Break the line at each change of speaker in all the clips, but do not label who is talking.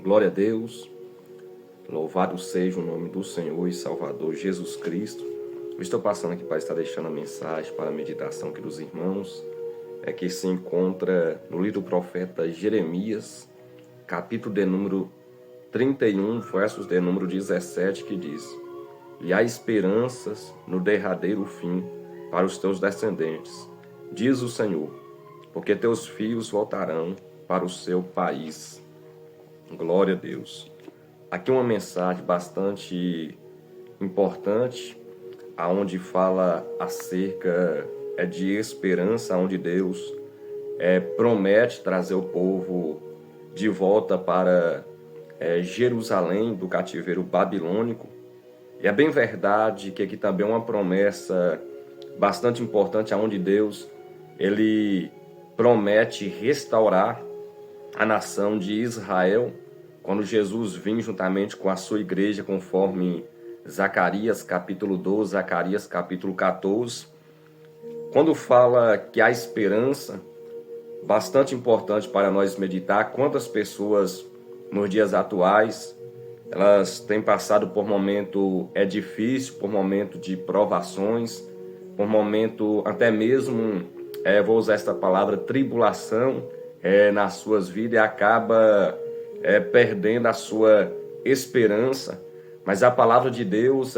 Glória a Deus, louvado seja o nome do Senhor e Salvador Jesus Cristo. Eu estou passando aqui para estar deixando a mensagem para a meditação aqui dos irmãos, que se encontra no livro do profeta Jeremias, capítulo de número 31, versos de número 17, que diz: E há esperanças no derradeiro fim para os teus descendentes, diz o Senhor, porque teus filhos voltarão para o seu país. Glória a Deus. Aqui uma mensagem bastante importante, aonde fala acerca de esperança, onde Deus promete trazer o povo de volta para Jerusalém do cativeiro babilônico. E é bem verdade que aqui também é uma promessa bastante importante, aonde Deus ele promete restaurar a nação de Israel, quando Jesus vinha juntamente com a sua igreja, conforme Zacarias capítulo 12, Zacarias capítulo 14, quando fala que há esperança, bastante importante para nós meditar. Quantas pessoas nos dias atuais, elas têm passado por momento difícil, por momento de provações, por momento até mesmo, vou usar esta palavra, tribulação, nas suas vidas, e acaba perdendo a sua esperança. Mas a palavra de Deus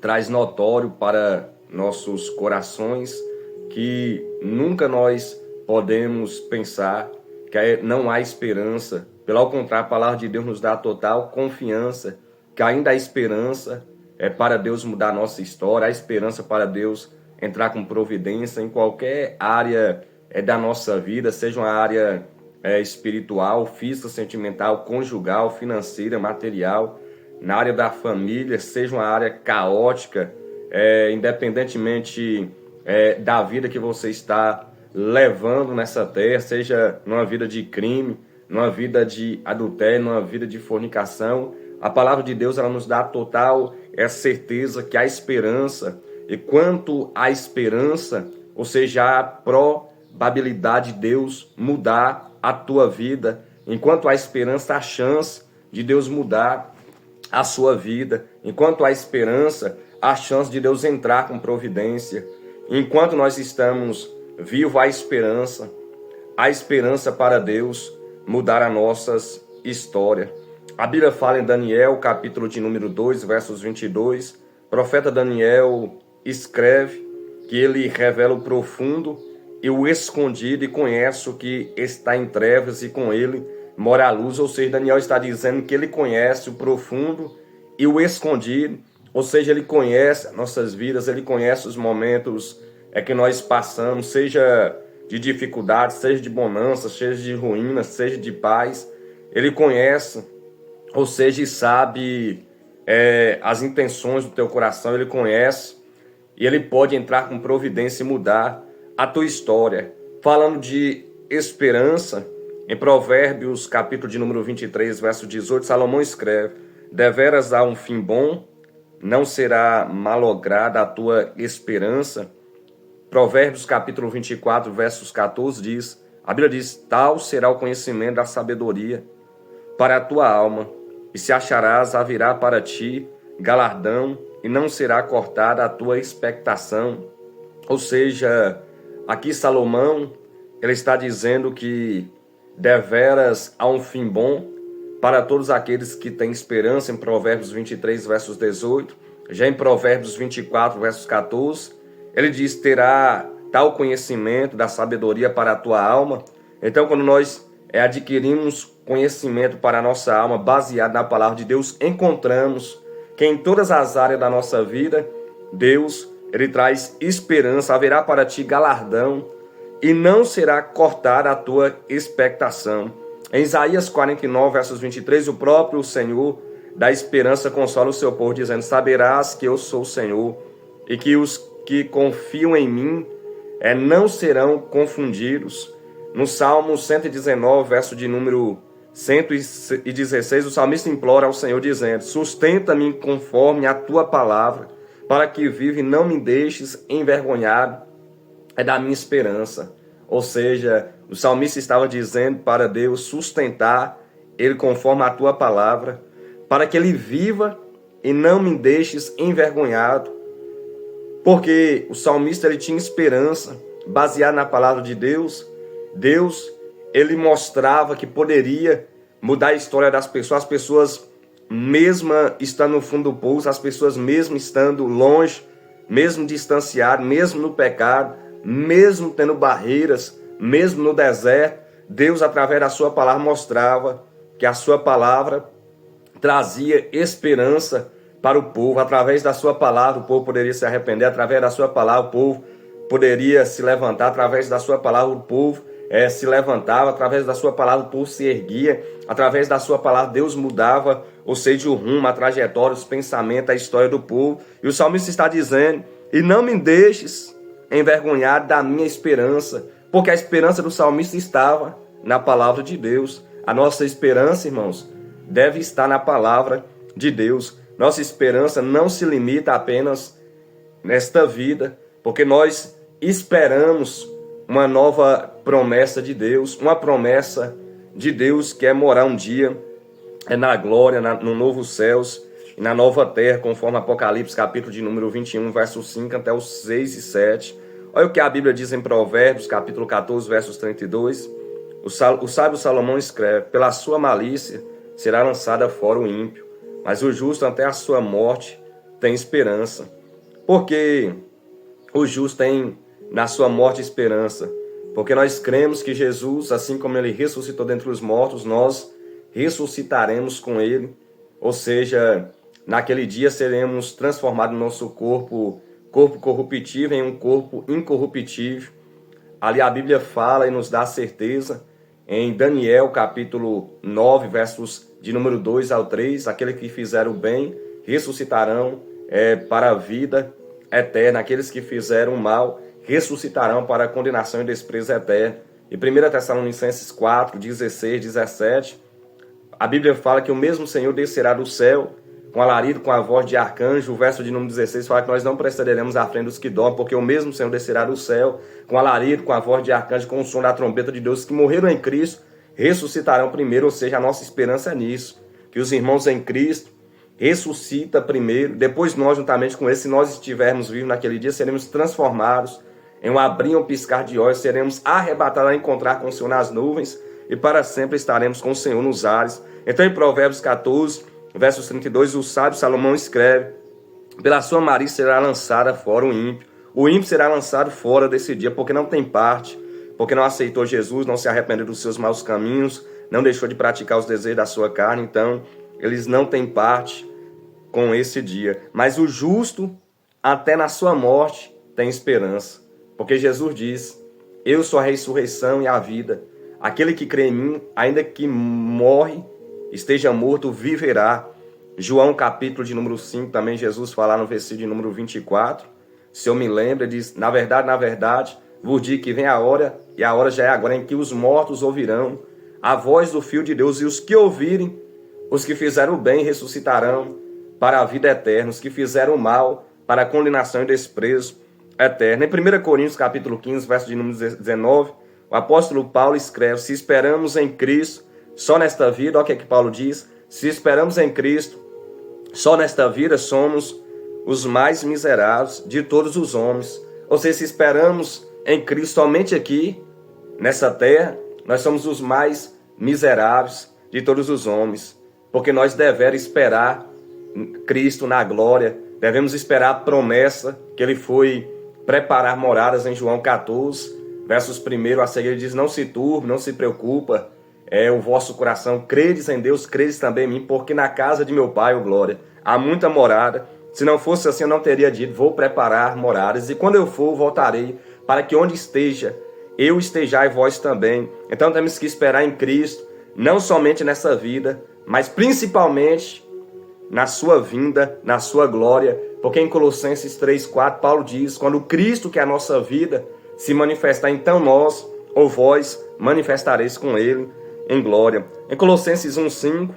traz notório para nossos corações que nunca nós podemos pensar que não há esperança. Pelo contrário, a palavra de Deus nos dá total confiança que ainda há esperança para Deus mudar a nossa história, há esperança para Deus entrar com providência em qualquer área da nossa vida, seja uma área espiritual, física, sentimental, conjugal, financeira, material, na área da família, seja uma área caótica, independentemente da vida que você está levando nessa terra, seja numa vida de crime, numa vida de adultério, numa vida de fornicação. A palavra de Deus ela nos dá total certeza que há esperança, e quanto à esperança, ou seja, há probabilidade de Deus mudar a tua vida. Enquanto há esperança, há chance de Deus mudar a sua vida. Enquanto há esperança, há chance de Deus entrar com providência. Enquanto nós estamos vivos, há esperança para Deus mudar a nossa história. A Bíblia fala em Daniel, capítulo de número 2, versos 22, o profeta Daniel escreve que ele revela o profundo e o escondido, e conhece o que está em trevas, e com ele mora a luz. Ou seja, Daniel está dizendo que ele conhece o profundo e o escondido, ou seja, ele conhece nossas vidas, ele conhece os momentos que nós passamos, seja de dificuldade, seja de bonança, seja de ruína, seja de paz. Ele conhece, ou seja, e sabe as intenções do teu coração, ele conhece, e ele pode entrar com providência e mudar a tua história. Falando de esperança, em Provérbios, capítulo de número 23, verso 18, Salomão escreve: Deveras há um fim bom, não será malograda a tua esperança. Provérbios, capítulo 24, versos 14, diz, a Bíblia diz: Tal será o conhecimento da sabedoria para a tua alma, e se acharás, haverá para ti galardão, e não será cortada a tua expectação. Ou seja, aqui Salomão, ele está dizendo que deveras há um fim bom para todos aqueles que têm esperança, em Provérbios 23, versos 18. Já em Provérbios 24, versos 14, ele diz: terá tal conhecimento da sabedoria para a tua alma. Então, quando nós adquirimos conhecimento para a nossa alma, baseado na palavra de Deus, encontramos que em todas as áreas da nossa vida, Deus ele traz esperança, haverá para ti galardão, e não será cortada a tua expectação. Em Isaías 49, versos 23, o próprio Senhor da esperança consola o seu povo, dizendo: Saberás que eu sou o Senhor, e que os que confiam em mim não serão confundidos. No Salmo 119, verso de número 116, o salmista implora ao Senhor, dizendo: Sustenta-me conforme a tua palavra, para que viva e não me deixes envergonhado da minha esperança. Ou seja, o salmista estava dizendo para Deus sustentar ele conforme a tua palavra, para que ele viva e não me deixes envergonhado. Porque o salmista ele tinha esperança, baseado na palavra de Deus. Deus, ele mostrava que poderia mudar a história das pessoas. As pessoas, mesmo estando no fundo do poço, as pessoas mesmo estando longe, mesmo distanciadas, mesmo no pecado, mesmo tendo barreiras, mesmo no deserto, Deus, através da sua palavra, mostrava que a sua palavra trazia esperança para o povo. Através da sua palavra, o povo poderia se arrepender. Através da sua palavra, o povo poderia se levantar. Através da sua palavra, o povo se levantava. Através da sua palavra, o povo se erguia. Através da sua palavra, Deus mudava, ou seja, o rumo, a trajetória, os pensamentos, a história do povo. E o salmista está dizendo: e não me deixes envergonhar da minha esperança, porque a esperança do salmista estava na palavra de Deus. A nossa esperança, irmãos, deve estar na palavra de Deus. Nossa esperança não se limita apenas nesta vida, porque nós esperamos uma nova promessa de Deus, uma promessa de Deus que é morar um dia na glória, no novo céus e na nova terra, conforme Apocalipse, capítulo de número 21, versos 5 até os 6 e 7. Olha o que a Bíblia diz em Provérbios, capítulo 14, versos 32. O sábio Salomão escreve: pela sua malícia será lançada fora o ímpio, mas o justo até a sua morte tem esperança. Porque o justo tem na sua morte esperança. Porque nós cremos que Jesus, assim como ele ressuscitou dentre os mortos, nós ressuscitaremos com ele. Ou seja, naquele dia seremos transformados no nosso corpo corruptível em um corpo incorruptível. Ali a Bíblia fala e nos dá certeza, em Daniel capítulo 9, versos de número 2 ao 3, aqueles que fizeram o bem ressuscitarão para a vida eterna, aqueles que fizeram o mal ressuscitarão para a condenação e desprezo eterno. E 1 Tessalonicenses 4, 16, 17, a Bíblia fala que o mesmo Senhor descerá do céu com alarido, com a voz de arcanjo. O verso de número 16 fala que nós não prestaremos à frente dos que dormem, porque o mesmo Senhor descerá do céu com alarido, com a voz de arcanjo, com o som da trombeta de Deus. Os que morreram em Cristo ressuscitarão primeiro, ou seja, a nossa esperança é nisso, que os irmãos em Cristo ressuscitam primeiro, depois nós, juntamente com eles, se nós estivermos vivos naquele dia, seremos transformados em um abrir e um piscar de olhos, seremos arrebatados a encontrar com o Senhor nas nuvens e para sempre estaremos com o Senhor nos ares. Então, em Provérbios 14, versos 32, o sábio Salomão escreve: pela sua malícia será lançada fora o ímpio. O ímpio será lançado fora desse dia, porque não tem parte, porque não aceitou Jesus, não se arrependeu dos seus maus caminhos, não deixou de praticar os desejos da sua carne. Então, eles não têm parte com esse dia. Mas o justo, até na sua morte, tem esperança. Porque Jesus diz: eu sou a ressurreição e a vida. Aquele que crê em mim, ainda que morre, esteja morto, viverá. João capítulo de número 5, também Jesus fala no versículo de número 24. Se eu me lembro, diz: na verdade, vos digo que vem a hora, e a hora já é agora, em que os mortos ouvirão a voz do Filho de Deus, e os que ouvirem, os que fizeram o bem, ressuscitarão para a vida eterna, os que fizeram o mal, para a condenação e desprezo eterno. Em 1 Coríntios capítulo 15, verso de número 19, o apóstolo Paulo escreve: se esperamos em Cristo só nesta vida, olha o que é que Paulo diz: se esperamos em Cristo só nesta vida, somos os mais miseráveis de todos os homens. Ou seja, se esperamos em Cristo somente aqui, nessa terra, nós somos os mais miseráveis de todos os homens, porque nós devemos esperar Cristo na glória, devemos esperar a promessa que ele foi preparar moradas em João 14, versos 1 a seguir. Ele diz: não se turbe, não se preocupa, o vosso coração, credes em Deus, credes também em mim, porque na casa de meu Pai, glória, há muita morada. Se não fosse assim, eu não teria dito: vou preparar moradas, e quando eu for, voltarei, para que onde esteja, eu estejai vós também. Então temos que esperar em Cristo, não somente nessa vida, mas principalmente na sua vinda, na sua glória. Porque em Colossenses 3:4, Paulo diz: quando Cristo, que é a nossa vida, se manifestar, então nós, ou vós, manifestareis com ele em glória. Em Colossenses 1:5,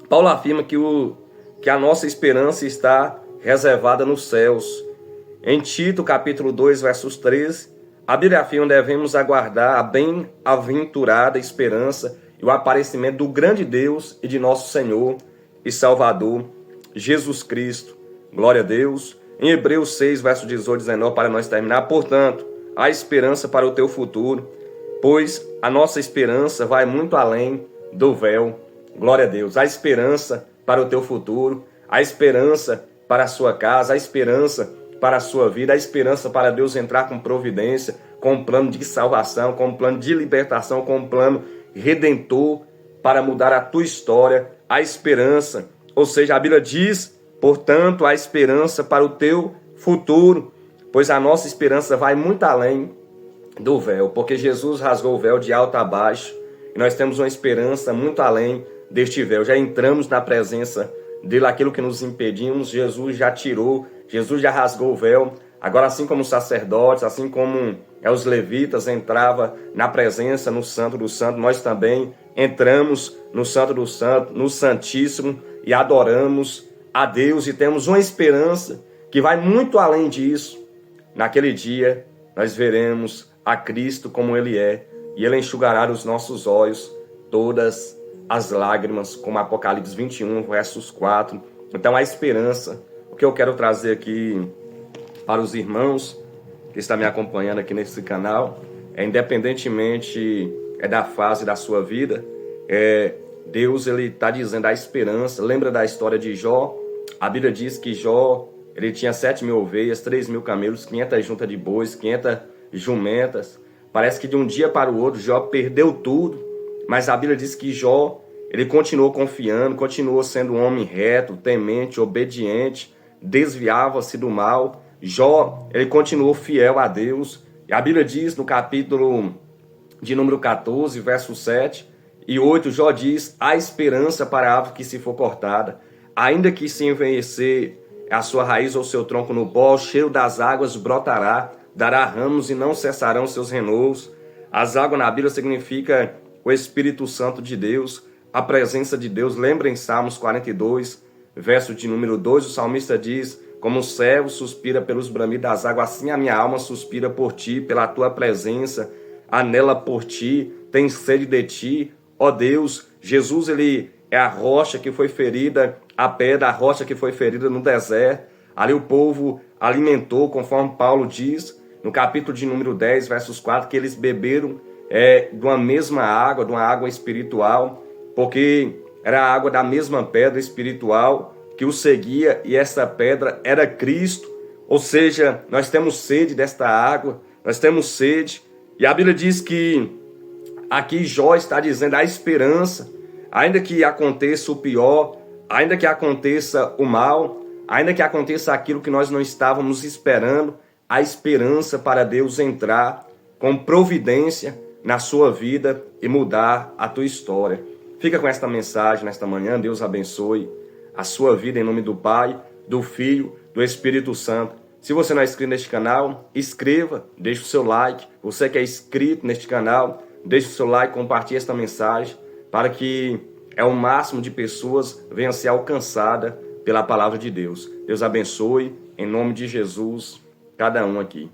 Paulo afirma que a nossa esperança está reservada nos céus. Em Tito capítulo 2, versos 13, a Bíblia afirma que devemos aguardar a bem-aventurada esperança e o aparecimento do grande Deus e de nosso Senhor e Salvador, Jesus Cristo. Glória a Deus. Em Hebreus 6, verso 18 e 19, para nós terminar. Portanto, há esperança para o teu futuro, pois a nossa esperança vai muito além do véu. Glória a Deus. Há esperança para o teu futuro, há esperança para a sua casa, há esperança para a sua vida, há esperança para Deus entrar com providência, com um plano de salvação, com um plano de libertação, com um plano redentor para mudar a tua história. Há esperança, ou seja, a Bíblia diz, portanto, há esperança para o teu futuro, pois a nossa esperança vai muito além do véu, porque Jesus rasgou o véu de alto a baixo, e nós temos uma esperança muito além deste véu. Já entramos na presença dele, aquilo que nos impedimos, Jesus já tirou, Jesus já rasgou o véu. Agora, assim como os sacerdotes, assim como os levitas entravam na presença, no Santo do Santo, nós também entramos no Santo do Santo, no Santíssimo, e adoramos a Deus, e temos uma esperança que vai muito além disso. Naquele dia, nós veremos a Cristo como Ele é, e Ele enxugará os nossos olhos todas as lágrimas, como Apocalipse 21, versos 4. Então, a esperança, o que eu quero trazer aqui para os irmãos que estão me acompanhando aqui nesse canal, independentemente da fase da sua vida, Deus ele está dizendo a esperança. Lembra da história de Jó? A Bíblia diz que Jó ele tinha 7.000 ovelhas, 3.000 camelos, 500 juntas de bois, 500 jumentas. Parece que de um dia para o outro Jó perdeu tudo, mas a Bíblia diz que Jó ele continuou confiando, continuou sendo um homem reto, temente, obediente, desviava-se do mal. Jó, ele continuou fiel a Deus. E a Bíblia diz no capítulo de número 14, verso 7 e 8, Jó diz, há esperança para a árvore que se for cortada, ainda que se envelhecer a sua raiz ou seu tronco no pó, o cheiro das águas brotará, dará ramos e não cessarão seus renovos. As águas na Bíblia significa o Espírito Santo de Deus, a presença de Deus. Lembra em Salmos 42, verso de número 2, o salmista diz, como o servo suspira pelos bramidos das águas, assim a minha alma suspira por ti, pela tua presença, anela por ti, tem sede de ti, ó Deus. Jesus, ele é a rocha que foi ferida, a pedra, a rocha que foi ferida no deserto. Ali o povo alimentou, conforme Paulo diz, no capítulo de número 10, versos 4, que eles beberam de uma mesma água, de uma água espiritual, porque era a água da mesma pedra espiritual que o seguia, e essa pedra era Cristo. Ou seja, nós temos sede desta água, nós temos sede, e a Bíblia diz que aqui Jó está dizendo a esperança, ainda que aconteça o pior, ainda que aconteça o mal, ainda que aconteça aquilo que nós não estávamos esperando, a esperança para Deus entrar com providência na sua vida e mudar a tua história. Fica com esta mensagem nesta manhã. Deus abençoe a sua vida em nome do Pai, do Filho, do Espírito Santo. Se você não é inscrito neste canal, inscreva, deixe o seu like. Você que é inscrito neste canal, deixe o seu like, compartilhe esta mensagem para que o máximo de pessoas venham a ser alcançada pela palavra de Deus. Deus abençoe, em nome de Jesus, cada um aqui.